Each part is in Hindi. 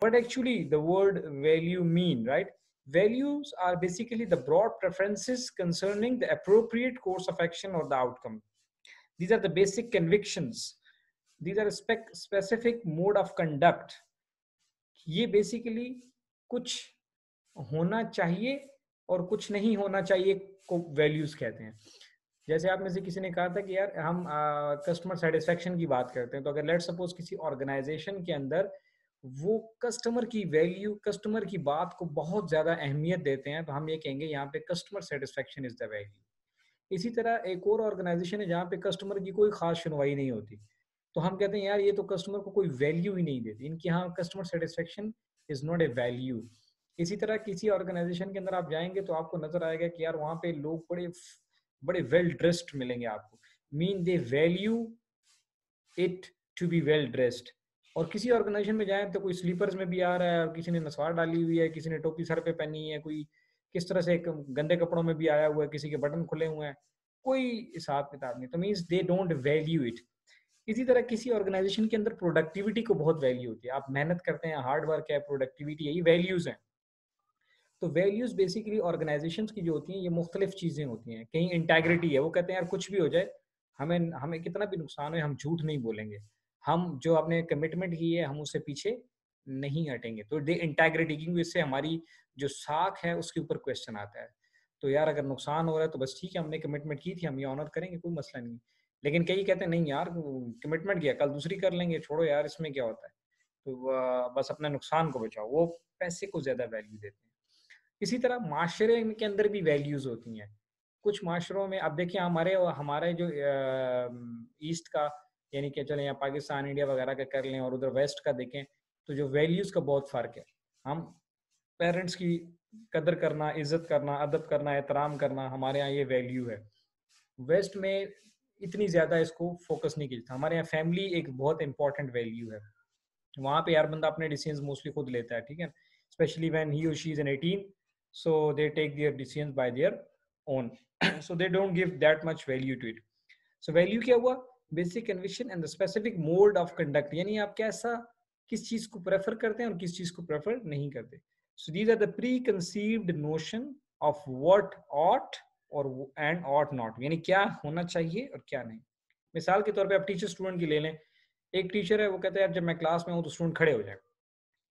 what actually the word value mean, right? Values are basically the broad preferences concerning the appropriate course of action or the outcome. These are the basic convictions. These are specific mode of conduct. ये बेसिकली कुछ होना चाहिए और कुछ नहीं होना चाहिए को वैल्यूज कहते हैं. जैसे आप में से किसी ने कहा था कि यार हम कस्टमर सेटिस्फेक्शन की बात करते हैं, तो अगर लेट सपोज किसी ऑर्गेनाइजेशन के अंदर वो कस्टमर की वैल्यू, कस्टमर की बात को बहुत ज़्यादा अहमियत देते हैं, तो हम ये कहेंगे यहाँ पे customer satisfaction is the value. इसी तरह एक और ऑर्गेनाइजेशन है जहाँ पे कस्टमर की कोई खास सुनवाई नहीं होती, तो हम कहते हैं यार ये तो कस्टमर को कोई वैल्यू ही नहीं देती, इनकी यहाँ customer satisfaction is not a value. इसी तरह किसी ऑर्गेनाइजेशन के अंदर आप जाएंगे तो आपको नजर आएगा कि यार वहाँ पे लोग बड़े बड़े वेल ड्रेस्ड मिलेंगे आपको, mean they value it to be well dressed. और किसी ऑर्गेनाइजेशन में जाए तो कोई स्लीपर्स में भी आ रहा है, और किसी ने नसवार डाली हुई है, किसी ने टोपी सर पे पहनी है, कोई किस तरह से गंदे कपड़ों में भी आया हुआ है, किसी के बटन खुले हुए हैं, कोई हिसाब किताब नहीं, तो means they don't value it. इसी तरह किसी ऑर्गेनाइजेशन के अंदर प्रोडक्टिविटी को बहुत वैल्यू होती है, आप मेहनत करते हैं, हार्ड वर्क है, प्रोडक्टिविटी, यही वैल्यूज हैं. तो वैल्यूज बेसिकली ऑर्गेनाइजेशंस की जो होती हैं ये मुख्तलिफ चीज़ें होती हैं. कहीं इंटेग्रिटी है, वो कहते हैं यार कुछ भी हो जाए, हमें हमें कितना भी नुकसान हो हम झूठ नहीं बोलेंगे, हम जो आपने कमिटमेंट की है हम उससे पीछे नहीं हटेंगे. तो दे इंटेग्रिटी, क्योंकि इससे हमारी जो साख है उसके ऊपर क्वेश्चन आता है. तो यार अगर नुकसान हो रहा है तो बस ठीक है, हमने कमिटमेंट की थी, हम ये ऑनर करेंगे, कोई मसला नहीं. लेकिन कई कहते हैं नहीं यार कमिटमेंट किया, कल दूसरी कर लेंगे, छोड़ो यार इसमें क्या होता है, तो बस अपने नुकसान को बचाओ, वो पैसे को ज़्यादा वैल्यू देते हैं. इसी तरह माशरे के अंदर भी वैल्यूज होती हैं. कुछ माशरों में अब देखिए हमारे हमारे जो ईस्ट का, यानी कि चले यहाँ पाकिस्तान इंडिया वगैरह का कर लें और उधर वेस्ट का देखें, तो जो वैल्यूज का बहुत फ़र्क है. हम पेरेंट्स की कदर करना, इज्जत करना, अदब करना, एहतराम करना, हमारे यहाँ ये वैल्यू है. वेस्ट में इतनी ज़्यादा इसको फोकस नहीं किया जाता. हमारे यहाँ फैमिली एक बहुत इंपॉर्टेंट वैल्यू है. वहाँ पे यार बंदा अपने डिसीजंस मोस्टली खुद लेता है, ठीक है, स्पेशली व्हेन ही और she is an 18, so they take their decisions by their own. So they don't give that much value to it. So value क्या हुआ, basic conviction and the specific mode of conduct, यानी आप कैसा किस चीज को प्रेफर करते हैं और किस चीज को प्रेफर नहीं करते. So these are the preconceived notion of what ought और एंड ऑट नॉट, यानी क्या होना चाहिए और क्या नहीं. मिसाल के तौर पे आप टीचर स्टूडेंट की ले लें. एक टीचर है, वो कहता है यार जब मैं क्लास में हूँ तो स्टूडेंट खड़े हो जाए,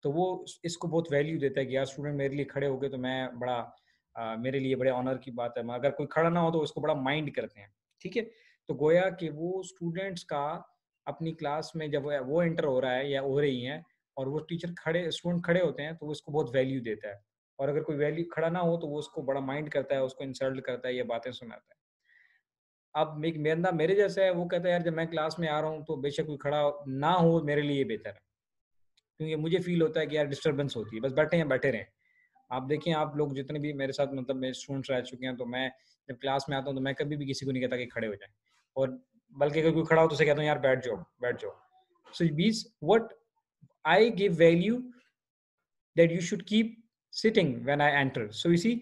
तो वो इसको बहुत वैल्यू देता है कि यार स्टूडेंट मेरे लिए खड़े हो गए तो मैं बड़ा मेरे लिए बड़े ऑनर की बात है. अगर कोई खड़ा ना हो तो उसको बड़ा माइंड करते हैं, ठीक है. तो गोया कि वो स्टूडेंट्स का अपनी क्लास में जब वो एंटर हो रहा है या हो रही हैं और वो टीचर खड़े, स्टूडेंट खड़े होते हैं, तो वो उसको बहुत वैल्यू देता है. और अगर कोई वैल्यू खड़ा ना हो तो वो उसको बड़ा माइंड करता है, उसको इंसल्ट करता है, ये बातें सुनाता है. अब एक बंदा मेरे जैसा है, वो कहता है यार जब मैं क्लास में आ रहा हूँ तो बेशक कोई खड़ा ना हो मेरे लिए बेहतर है, क्योंकि मुझे फील होता है कि यार डिस्टर्बेंस होती है, बस बैठे हैं बैठे रहें. आप देखिए, आप लोग जितने भी मेरे साथ मतलब मेरे स्टूडेंट्स रह चुके हैं, तो मैं जब क्लास में आता हूँ तो मैं कभी भी किसी को नहीं कहता कि खड़े हो जाए, और बल्कि अगर कोई खड़ा हो तो उसे कहता हूँ यार बैठ जाओ बैठ जाओ. So bees what I give value that you should keep sitting when I enter. So इसी,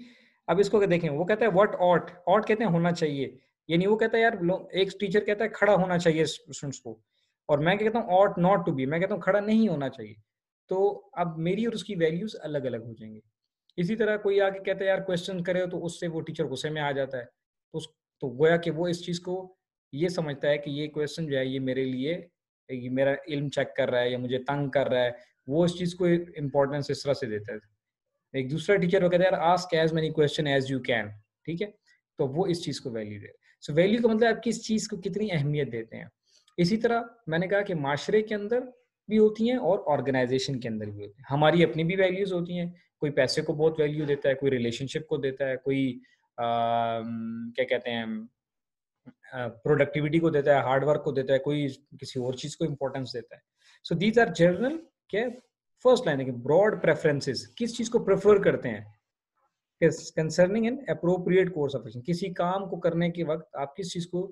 अब इसको अगर देखें, वो कहता है व्हाट ऑट, ऑट कहते हैं होना चाहिए, यानी वो कहता है यार एक टीचर कहता है खड़ा होना चाहिए स्टूडेंट्स को, और मैं क्या कहता हूँ ऑट नॉट टू बी, मैं कहता हूँ खड़ा नहीं होना चाहिए. तो अब मेरी और उसकी वैल्यूज अलग अलग हो जाएंगी. इसी तरह कोई आगे कहता है यार क्वेश्चन करे, तो उससे वो टीचर गुस्से में आ जाता है, तो तो गोया कि वो इस चीज़ को ये समझता है कि ये क्वेश्चन जो है ये मेरे लिए, ये मेरा इल्म चेक कर रहा है या मुझे तंग कर रहा है, वो इस चीज़ को इम्पोर्टेंस इस तरह से देता है. एक दूसरा टीचर वो कहता है यार ask as many question as you can, ठीक है, तो वो इस चीज़ को वैल्यू दे. सो वैल्यू का मतलब आप किस चीज़ को कितनी अहमियत देते हैं. इसी तरह मैंने कहा कि माशरे के अंदर भी होती हैं और ऑर्गेनाइजेशन के अंदर भी होती हैं. हमारी अपनी भी वैल्यूज होती हैं. कोई पैसे को बहुत वैल्यू देता है, कोई रिलेशनशिप को देता है, कोई क्या कहते हैं प्रोडक्टिविटी को देता है, हार्डवर्क को देता है, कोई किसी और चीज़ को इंपॉर्टेंस देता है. सो दीज आर जनरल, क्या फर्स्ट लाइन है कि ब्रॉड प्रेफरेंसेस, किस चीज़ को प्रेफर करते हैं concerning an appropriate course of action, किसी काम को करने के वक्त आप किस चीज़ को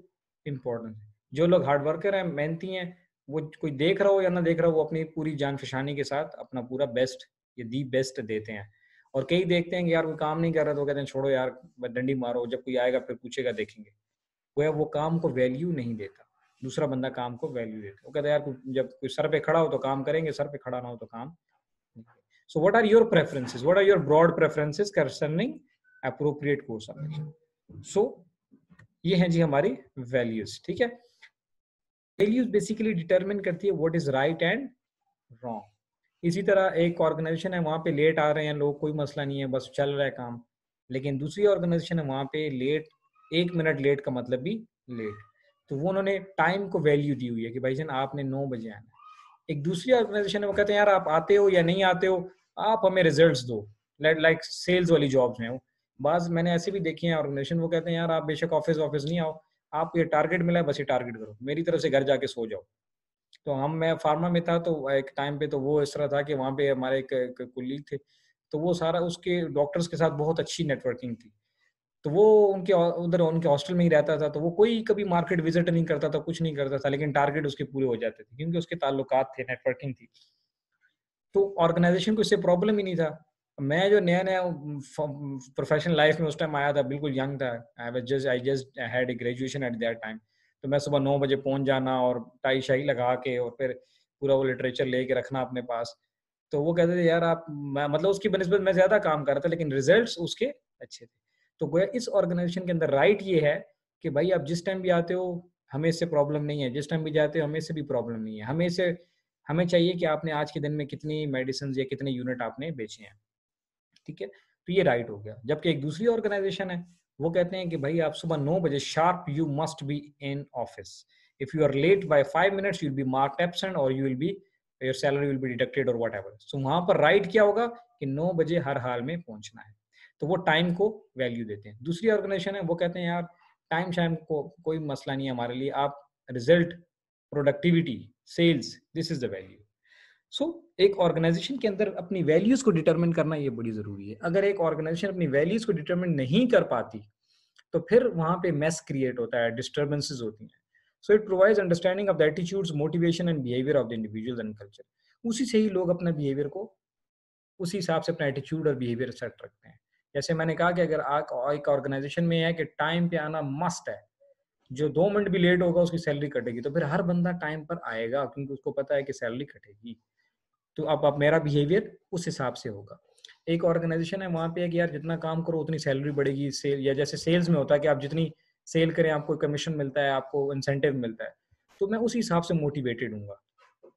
इम्पोर्टेंस है. जो लोग हार्ड वर्कर हैं, मेहनती हैं, वो कोई देख रहा हो या ना देख रहा हो, वो अपनी पूरी जान फशानी के साथ अपना पूरा बेस्ट या दी बेस्ट देते हैं. और कई देखते हैं कि यार कोई काम नहीं कर रहा तो कहते हैं छोड़ो यार डंडी मारो, जब कोई आएगा फिर पूछेगा देखेंगे. वो काम को वैल्यू नहीं देता, दूसरा बंदा काम को वैल्यू देता. वो कहता है यार जब कोई सर पे खड़ा हो तो काम करेंगे, सर पे खड़ा ना हो तो काम. So what are your preferences? What are your broad preferences concerning appropriate course of action? So ये हैं जी हमारी values, ठीक है. Values basically determine करती है what is right and wrong. इसी तरह एक ऑर्गेनाइजेशन है, वहां पे लेट आ रहे हैं लोग, कोई मसला नहीं है, बस चल रहा है काम. लेकिन दूसरी ऑर्गेनाइजेशन है, वहां पे लेट, 1 मिनट लेट का मतलब भी लेट. तो वो उन्होंने टाइम को वैल्यू दी हुई है कि भाईजान आपने 9 बजे आना है. एक दूसरी ऑर्गेनाइजेशन है, वो कहते हैं यार आप आते हो या नहीं आते हो, आप हमें रिजल्ट्स दो. लाइक सेल्स वाली जॉब्स में हो, बाज मैंने ऐसे भी देखी है ऑर्गेनाइजेशन, वो कहते हैं यार आप बेशक ऑफिस ऑफिस नहीं आओ, आप ये टारगेट मिला है बस ये टारगेट करो, मेरी तरफ से घर जाके सो जाओ. तो मैं फार्मा में था, तो एक टाइम पे तो वो इस तरह था कि वहाँ पे हमारे एक कुलीग थे, तो वो सारा उसके डॉक्टर्स के साथ बहुत अच्छी नेटवर्किंग थी. तो वो उनके उधर उनके हॉस्टल में ही रहता था, तो वो कोई कभी मार्केट विजिट नहीं करता था, कुछ नहीं करता था, लेकिन टारगेट उसके पूरे हो जाते थे क्योंकि उसके ताल्लुकात थे, नेटवर्किंग थी. तो ऑर्गेनाइजेशन को इससे प्रॉब्लम ही नहीं था. मैं जो नया नया प्रोफेशनल लाइफ में उस टाइम आया था, बिल्कुल यंग था, I just had a graduation at that time. तो मैं सुबह 9 बजे पहुंच जाना और टाई शाई लगा के और फिर पूरा वो लिटरेचर लेके रखना अपने पास. तो वो कहते थे यार आप, मतलब उसकी बनिस्बत मैं ज्यादा काम कर रहा था, लेकिन रिजल्ट्स उसके अच्छे थे. तो गोया इस ऑर्गेनाइजेशन के अंदर राइट ये है कि भाई आप जिस टाइम भी आते हो हमें इससे प्रॉब्लम नहीं है, जिस टाइम भी जाते हो हमें इससे भी प्रॉब्लम नहीं है. हमें चाहिए कि आपने आज के दिन में कितनी मेडिसिन या कितने यूनिट आपने बेचे हैं, ठीक है. तो ये राइट हो गया. जबकि एक दूसरी ऑर्गेनाइजेशन है, वो कहते हैं कि भाई आप सुबह 9 बजे sharp you must be in office. If you are late by 5 minutes you will be marked absent और you will be, your salary will be deducted और वट एवर. सो वहां पर राइट क्या होगा कि 9 बजे हर हाल में पहुंचना है. तो वो टाइम को वैल्यू देते हैं. दूसरी ऑर्गेनाइजेशन है, वो कहते हैं यार टाइम शाइम को कोई मसला नहीं है हमारे लिए, आप result, productivity, sales, this is the value. So एक ऑर्गेनाइजेशन के अंदर अपनी वैल्यूज को डिटरमिन करना ये बड़ी जरूरी है. अगर एक ऑर्गेनाइजेशन अपनी वैल्यूज को डिटरमिन नहीं कर पाती तो फिर वहां पे मेस क्रिएट होता है, डिस्टर्बेंसेस होती हैं. So it provides understanding of the attitudes, motivation and behaviour of the individuals and culture. उसी से ही लोग अपना बिहेवियर को, उसी हिसाब से अपना एटीट्यूड और बिहेवियर सेट रखते हैं. जैसे मैंने कहा कि अगर एक ऑर्गेनाइजेशन में है कि टाइम पे आना मस्ट है, जो 2 मिनट भी लेट होगा उसकी सैलरी कटेगी, तो फिर हर बंदा टाइम पर आएगा क्योंकि उसको पता है कि सैलरी कटेगी. तो अब मेरा बिहेवियर उस हिसाब से होगा. एक ऑर्गेनाइजेशन है, वहां पे है कि यार जितना काम करो उतनी सैलरी बढ़ेगी, सेल, या जैसे सेल्स में होता है कि आप जितनी सेल करें आपको कमीशन मिलता है, आपको इंसेंटिव मिलता है. तो मैं उस हिसाब से मोटिवेटेड हूँ.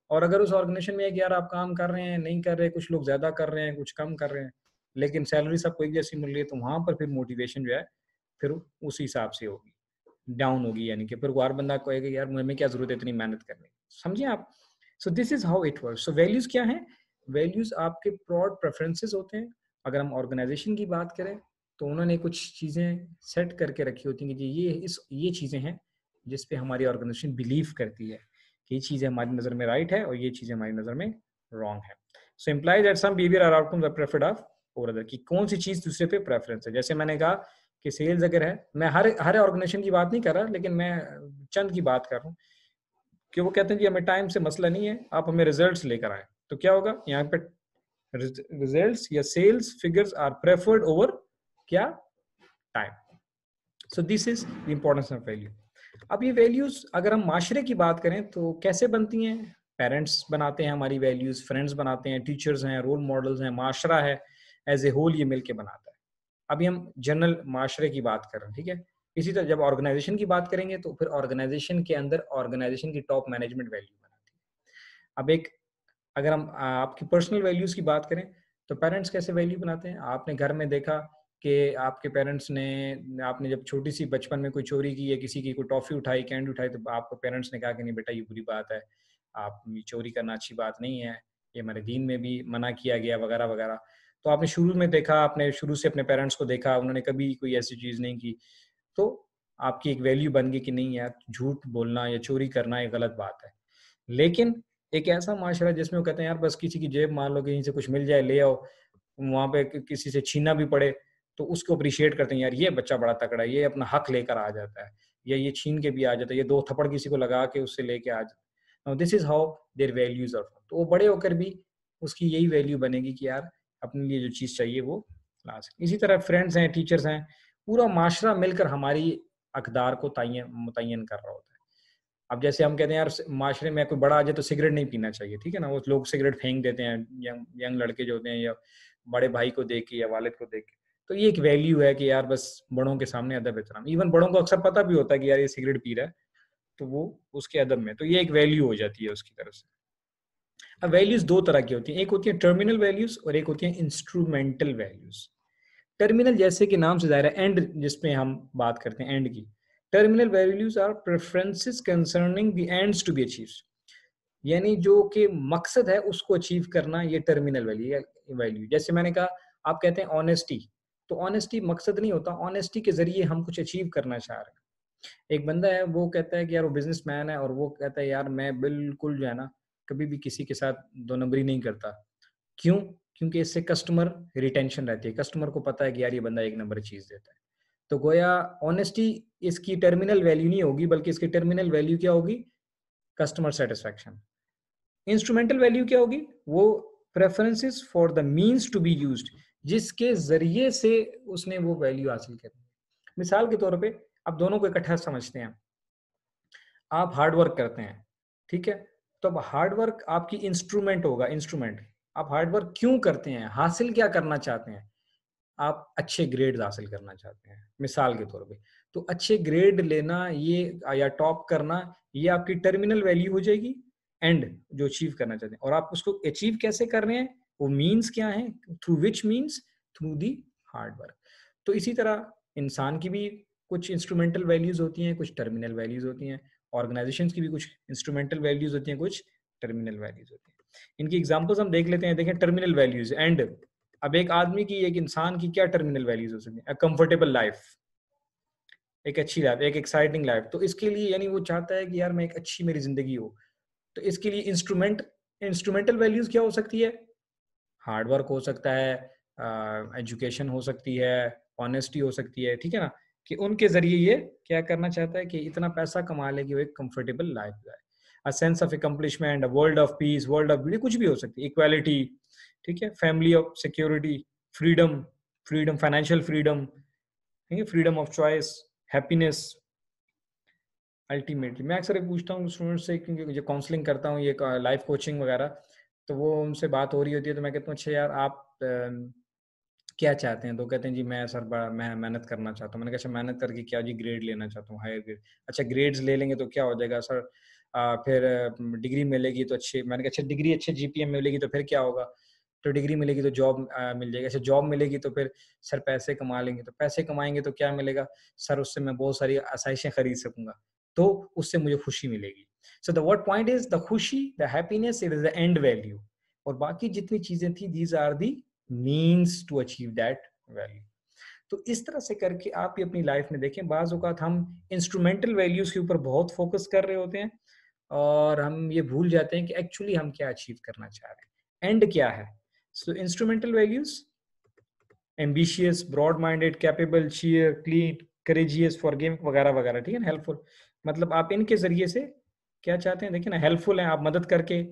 और अगर उस ऑर्गेनाइजेशन में है कि यार आप काम कर रहे हैं, नहीं कर रहे, कुछ लोग ज्यादा कर रहे हैं, कुछ कम कर रहे हैं, लेकिन सैलरी सबको एक जैसी मिल रही है, तो वहां पर फिर मोटिवेशन जो है फिर उस हिसाब से होगी, डाउन होगी. यानी कि फिर हर बंदा कहेगा यार मुझे क्या जरूरत है इतनी मेहनत करने की. समझिए आप. सो this is how it works. So values क्या है? वैल्यूज आपके ब्रॉड प्रेफरेंसेस होते हैं. अगर हम ऑर्गेनाइजेशन की बात करें तो उन्होंने कुछ चीजें सेट करके रखी होती हैं कि ये चीजें हैं जिस पे हमारी ऑर्गेनाइजेशन बिलीव करती है कि ये चीजें हमारी नजर में राइट है और ये चीजें हमारी नजर में रॉन्ग है. So implies that some behaviour or outcomes are preferred of over other, कि कौन सी चीज दूसरे पे प्रेफरेंस है. जैसे मैंने कहा कि सेल्स अगर है, मैं हर ऑर्गेनाइजेशन की बात नहीं कर रहा, लेकिन मैं चंद की बात कर रहा हूँ कि वो कहते हैं जी हमें टाइम से मसला नहीं है, आप हमें रिजल्ट्स लेकर आए. तो क्या होगा यहाँ पे, रिजल्ट्स या sales figures are preferred over क्या, time. So this is the importance of value. अब ये वैल्यूज अगर हम माशरे की बात करें तो कैसे बनती हैं? पेरेंट्स बनाते हैं हमारी वैल्यूज, फ्रेंड्स बनाते हैं, टीचर्स हैं, रोल मॉडल्स हैं, माशरा है एज ए होल, ये मिलके बनाता है. अभी हम जनरल माशरे की बात कर रहे हैं, ठीक है. इसी तरह जब ऑर्गेनाइजेशन की बात करेंगे तो फिर ऑर्गेनाइजेशन के अंदर ऑर्गेनाइजेशन की टॉप मैनेजमेंट वैल्यू बनाती है. अब एक, अगर हम आपकी पर्सनल वैल्यूज की बात करें तो पेरेंट्स कैसे वैल्यू बनाते हैं? आपने घर में देखा कि आपके पेरेंट्स ने, आपने जब छोटी सी बचपन में कोई चोरी की या किसी की कोई टॉफी उठाई, कैंडी उठाई, तो आपको पेरेंट्स ने कहा कि नहीं बेटा ये बुरी बात है, आप चोरी करना अच्छी बात नहीं है, ये हमारे दीन में भी मना किया गया वगैरह वगैरह. तो आपने शुरू में देखा, आपने शुरू से अपने पेरेंट्स को देखा, उन्होंने कभी कोई ऐसी चीज नहीं की, तो आपकी एक वैल्यू बन गई कि नहीं यार झूठ बोलना या चोरी करना ये गलत बात है. लेकिन एक ऐसा माशरा जिसमें वो कहते हैं यार बस किसी की जेब मान लो कहीं से कुछ मिल जाए ले आओ, वहां पे किसी से छीना भी पड़े तो उसको अप्रिशिएट करते हैं, यार ये बच्चा बड़ा तगड़ा है, ये अपना हक लेकर आ जाता है, या ये छीन के भी आ जाता है, ये 2 थप्पड़ किसी को लगा के उससे लेके आ जाता है. This is how their values are. तो वो बड़े होकर भी उसकी यही वैल्यू बनेगी कि यार अपने लिए जो चीज चाहिए वो ला सके. इसी तरह फ्रेंड्स हैं, टीचर्स हैं, पूरा माशरा मिलकर हमारी अकदार को मुतय्यन कर रहा होता है. अब जैसे हम कहते हैं यार माशरे में कोई बड़ा आ जाए तो सिगरेट नहीं पीना चाहिए, ठीक है ना, वो लोग सिगरेट फेंक देते हैं यंग लड़के जो होते हैं, या बड़े भाई को देख के या वालिद को देख के। तो ये एक वैल्यू है कि यार बस बड़ों के सामने अदब एहतराम, इवन बड़ों को अक्सर पता भी होता है कि यार ये सिगरेट पी रहा है, तो वो उसके अदब में, तो ये एक वैल्यू हो जाती है उसकी तरफ से। अब वैल्यूज दो तरह की होती हैं, एक होती है टर्मिनल वैल्यूज और एक होती है इंस्ट्रूमेंटल वैल्यूज। टर्मिनल जैसे कि नाम से जाहिर है एंड, जिसमें हम बात करते हैं एंड की। Terminal values are preferences concerning the ends to be achieved, यानी जो कि मकसद है उसको अचीव करना, ये टर्मिनल वैल्यू। जैसे मैंने कहा, आप कहते हैं ऑनेस्टी, तो ऑनेस्टी मकसद नहीं होता, ऑनेस्टी के जरिए हम कुछ अचीव करना चाह रहे हैं। एक बंदा है वो कहता है कि यार वो बिजनेसमैन है और वो कहता है यार मैं बिल्कुल जो है ना कभी भी किसी के साथ दो नंबरी नहीं करता। क्यों? क्योंकि इससे कस्टमर रिटेंशन रहती है, कस्टमर को पता है कि यार ये बंदा एक नंबर चीज देता है। तो गोया ऑनेस्टी इसकी टर्मिनल वैल्यू नहीं होगी, बल्कि इसकी टर्मिनल वैल्यू क्या होगी? Customer satisfaction. इंस्ट्रूमेंटल वैल्यू क्या होगी? वो preferences for the means to be used, जिसके जरिए से उसने वो वैल्यू हासिल करनी है। मिसाल के तौर पे आप दोनों को इकट्ठा समझते हैं, आप हार्ड वर्क करते हैं, ठीक है, तो अब हार्ड वर्क आपकी इंस्ट्रूमेंट होगा, इंस्ट्रूमेंट। आप हार्ड वर्क क्यों करते हैं, हासिल क्या करना चाहते हैं? आप अच्छे ग्रेड हासिल करना चाहते हैं मिसाल के तौर पे। तो अच्छे ग्रेड लेना ये या टॉप करना, ये आपकी टर्मिनल वैल्यू हो जाएगी, एंड जो अचीव करना चाहते हैं। और आप उसको अचीव कैसे कर रहे हैं, वो मीन्स क्या है, through which means, through the hard work. तो इसी तरह इंसान की भी कुछ इंस्ट्रूमेंटल वैल्यूज होती हैं, कुछ टर्मिनल वैल्यूज होती हैं। ऑर्गेनाइजेशंस की भी कुछ इंस्ट्रूमेंटल वैल्यूज होती हैं, कुछ टर्मिनल वैल्यूज होती हैं। इनकी एग्जांपल्स हम देख लेते हैं। देखें, टर्मिनल वैल्यूज एंड, अब एक आदमी की, एक इंसान की क्या टर्मिनल वैल्यूज हो सकती है? कंफर्टेबल लाइफ, एक अच्छी लाइफ, एक एक्साइटिंग लाइफ। तो इसके लिए यानी वो चाहता है कि यार मैं एक अच्छी मेरी जिंदगी हो, तो इसके लिए इंस्ट्रूमेंटल वैल्यूज क्या हो सकती है? हार्ड वर्क हो सकता है, एजुकेशन हो सकती है, ऑनेस्टी हो सकती है, ठीक है ना, कि उनके जरिए ये क्या करना चाहता है कि इतना पैसा कमा ले कि वो एक कंफर्टेबल लाइफ जाए। A sense of accomplishment, a world of peace, world of beauty, कुछ भी हो सकती है, इक्वालिटी, ठीक है, family of security, freedom, freedom, financial freedom, ठीक है, freedom of choice, happiness. Ultimately मैं अक्सर ये पूछता हूँ स्टूडेंट से, क्योंकि जो काउंसलिंग करता हूँ, ये लाइफ कोचिंग वगैरह, तो वो उनसे बात हो रही होती है, तो मैं कहता हूँ अच्छा यार आप क्या चाहते हैं? तो कहते हैं जी मैं सर बड़ा मैं मेहनत करना चाहता हूँ। मैंने कहा अच्छा मेहनत करके क्या? जी ग्रेड लेना चाहता हूँ, हायर ग्रेड। अच्छा ग्रेड्स ले लेंगे तो क्या हो जाएगा सर? फिर डिग्री मिलेगी तो अच्छी। मैंने कहा अच्छा डिग्री अच्छे जीपीए मिलेगी तो फिर क्या होगा? तो डिग्री मिलेगी तो जॉब मिल जाएगी। अच्छा जॉब मिलेगी तो फिर सर पैसे कमा लेंगे, तो पैसे कमाएंगे तो क्या मिलेगा? सर उससे मैं बहुत सारी आसाइशें खरीद सकूंगा, तो उससे मुझे खुशी मिलेगी। So the what point is the खुशी, the happiness, it is the end value. और बाकी जितनी चीजें थी, these are the means to achieve that value. तो इस तरह से करके आप भी अपनी लाइफ में देखें, बाज औकात हम इंस्ट्रूमेंटल वैल्यूज के ऊपर बहुत फोकस कर रहे होते हैं और हम ये भूल जाते हैं कि एक्चुअली हम क्या अचीव करना चाह रहे हैं, एंड क्या है। So instrumental values, ambitious, broad minded, capable, cheer, clean, courageous, forgiving वगैरह वगैरह, ठीक है ना, हेल्पफुल। मतलब आप इनके जरिए से क्या चाहते हैं? देखिए ना, हेल्पफुल हैं आप, मदद करके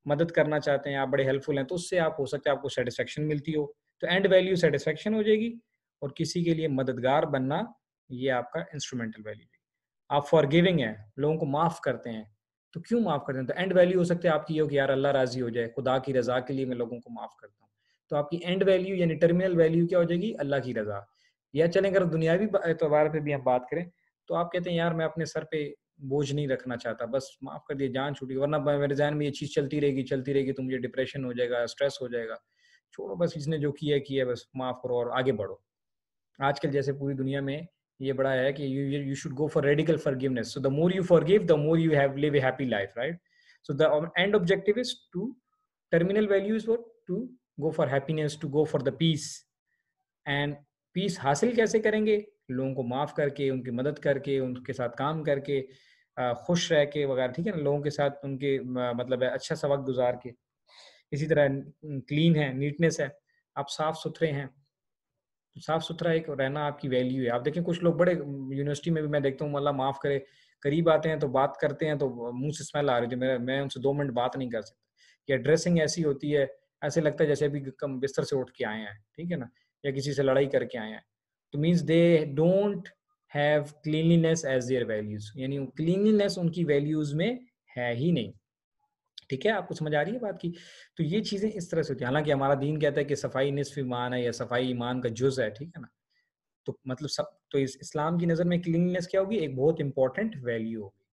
मदद करना चाहते हैं, आप बड़े हेल्पफुल हैं, तो उससे आप हो सकता है आपको सेटिस्फेक्शन मिलती हो, तो एंड वैल्यू सेटिस्फेक्शन हो जाएगी। और किसी के लिए मददगार बनना, ये आपका इंस्ट्रूमेंटल वैल्यू है। आप फॉरगिविंग हैं, लोगों को माफ करते हैं, तो क्यों माफ करते हैं? तो एंड वैल्यू हो सकती है आपकी ये हो कि यार अल्लाह राजी हो जाए, खुदा की रजा के लिए मैं लोगों को माफ करता हूँ। तो आपकी एंड वैल्यू यानी टर्मिनल वैल्यू क्या हो जाएगी? अल्लाह की रजा। या चलें अगर दुनियावी एतबार पे भी हम बात करें, तो आप कहते हैं यार मैं अपने सर पे बोझ नहीं रखना चाहता, बस माफ कर दिए, जान छूटी, वरना मेरे जहन में ये चीज चलती रहेगी तो मुझे डिप्रेशन हो जाएगा, स्ट्रेस हो जाएगा। छोड़ो बस, इसने जो किया है बस माफ करो और आगे बढ़ो। आजकल जैसे पूरी दुनिया में ये बड़ा है कि you should go for radical forgiveness, so the more you forgive the more you have live a happy life, right? So the end objective is to, terminal value is what? To go for happiness, to go for the peace. And peace हासिल कैसे करेंगे? लोगों को माफ करके, उनकी मदद करके, उनके साथ काम करके, खुश रह के वगैरह, ठीक है ना, लोगों के साथ उनके मतलब है अच्छा सा वक्त गुजार के। इसी तरह क्लीन है, नीटनेस है, आप साफ सुथरे हैं, तो साफ सुथरा एक रहना आपकी वैल्यू है। आप देखें कुछ लोग बड़े यूनिवर्सिटी में भी मैं देखता हूँ, अल्लाह माफ करे, करीब आते हैं तो बात करते हैं तो मुंह से स्मेल आ रही थी, मैं उनसे 2 मिनट बात नहीं कर सकता। या ड्रेसिंग ऐसी होती है, ऐसे लगता है जैसे अभी कम बिस्तर से उठ के आए हैं, ठीक है ना, या किसी से लड़ाई करके आए हैं। तो means they don't have cleanliness as their values, यानी क्लीनलीनेस उनकी वैल्यूज में है ही नहीं। ठीक है, आपको समझ आ रही है बात की? तो ये चीजें इस तरह से होती है। हालांकि हमारा दीन कहता है कि सफाई निस्फ ईमान है या सफाई ईमान का जुज है, ठीक है ना। तो मतलब सब, तो इस्लाम की नजर में क्लीनलीनेस क्या होगी? एक बहुत इंपॉर्टेंट वैल्यू होगी।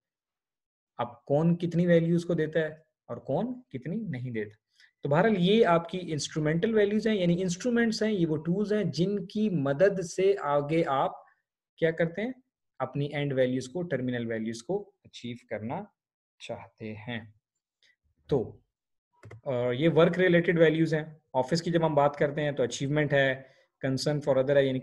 अब कौन कितनी वैल्यूज को देता है और कौन कितनी नहीं देता। तो बहरहाल ये आपकी इंस्ट्रूमेंटल वैल्यूज हैं, यानी इंस्ट्रूमेंट्स हैं, ये वो टूल्स हैं जिनकी मदद से आगे आप क्या करते हैं, अपनी एंड वैल्यूज को, टर्मिनल वैल्यूज को अचीव करना चाहते हैं। तो ये वर्क रिलेटेड वैल्यूज हैं। ऑफिस की जब हम बात करते हैं तो अचीवमेंट है, कंसर्न फॉर अदर है, यानी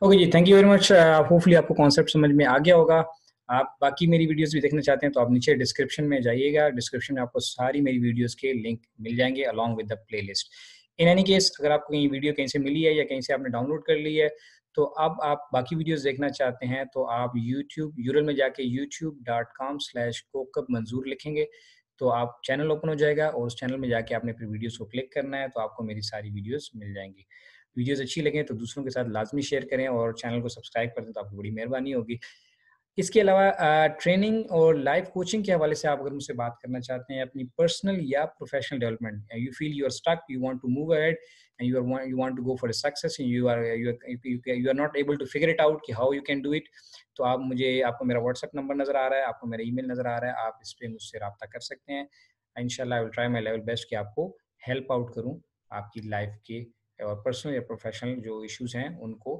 ओके जी, thank you very much. Hopefully आपको कॉन्सेप्ट समझ में आ गया होगा। आप बाकी मेरी वीडियोस भी देखना चाहते हैं तो आप नीचे डिस्क्रिप्शन में जाइएगा, डिस्क्रिप्शन में आपको सारी मेरी वीडियोस के लिंक मिल जाएंगे along with the playlist. In any case, अगर आपको ये वीडियो कहीं से मिली है या कहीं से आपने डाउनलोड कर ली है, तो अब आप बाकी वीडियोस देखना चाहते हैं तो आप यूट्यूब यूरल में जाके youtube.com/कोकब मंजूर लिखेंगे तो आप चैनल ओपन हो जाएगा, और उस चैनल में जाके आपने फिर वीडियोस को क्लिक करना है तो आपको मेरी सारी वीडियोस मिल जाएंगी। वीडियोस अच्छी लगे तो दूसरों के साथ लाजमी शेयर करें और चैनल को सब्सक्राइब कर दें तो आपकी बड़ी मेहरबानी होगी। इसके अलावा ट्रेनिंग और लाइव कोचिंग के हवाले से आप अगर मुझसे बात करना चाहते हैं, अपनी पर्सनल या professional development, you feel you are stuck, you want to move ahead and you want to go for success, you are not able to figure it out कि how you can do it, तो आप मुझे, आपको मेरा व्हाट्सएप नंबर नज़र आ रहा है, आपको मेरा ईमेल नज़र आ रहा है, आप इस पर मुझसे रब्ता कर सकते हैं। इंशाल्लाह I will try my level best कि आपको हेल्प आउट करूँ आपकी लाइफ के और पर्सनल या प्रोफेशनल जो इश्यूज़ हैं उनको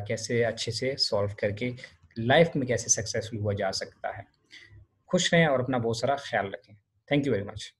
कैसे अच्छे से सॉल्व करके लाइफ में कैसे सक्सेसफुल हुआ जा सकता है। खुश रहें और अपना बहुत सारा ख्याल रखें। Thank you very much.